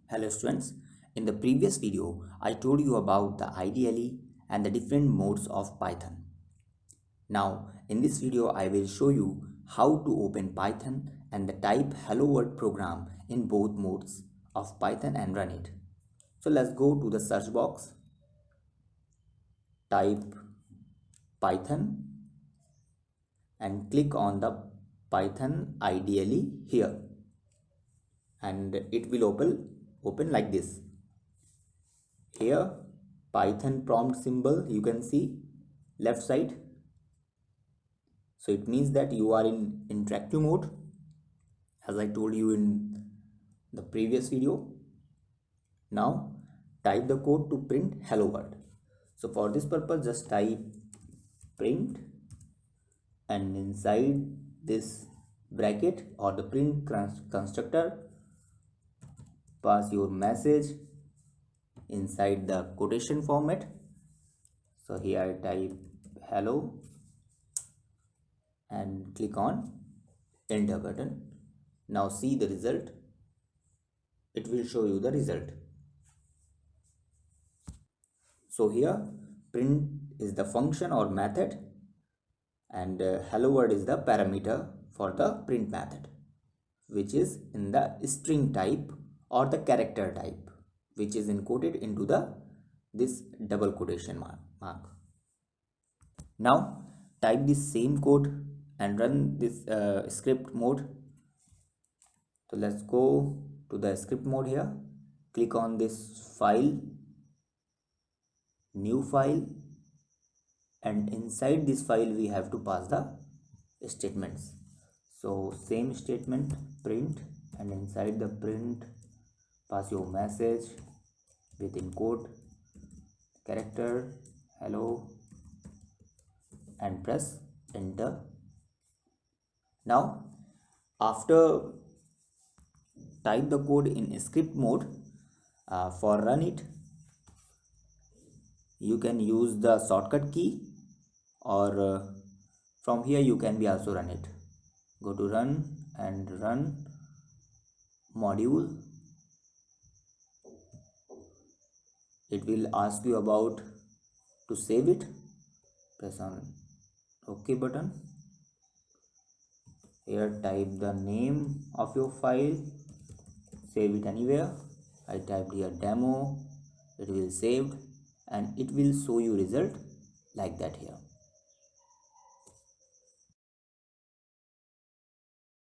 Hello students, in the previous video I told you about the IDLE and the different modes of Python. Now in this video I will show you how to open Python and the type hello world program in both modes of Python and run it. So let's go to the search box, type Python and click on the Python IDLE here and it will open like this. Here Python prompt symbol you can see left side, so it means that you are in interactive mode as I told you in the previous video. Now type the code to print hello world. So for this purpose just type print and inside this bracket or the print constructor pass your message inside the quotation format. So here I type hello and click on enter button. Now see the result. It will show you the result. So here print is the function or method and hello world is the parameter for the print method, which is in the string type or the character type, which is encoded into this double quotation mark. Now type this same code and run this script mode. So let's go to the script mode here, click on this file, new file, and inside this file we have to pass the statements. So same statement print, and inside the print pass your message within quote character hello and press enter. Now after type the code in script mode, for run it you can use the shortcut key or from here you can be also run it. Go to run and run module. It will ask you about to save it, press on OK button. Here type the name of your file, save it anywhere. I typed here demo, it will saved and it will show you result like that here.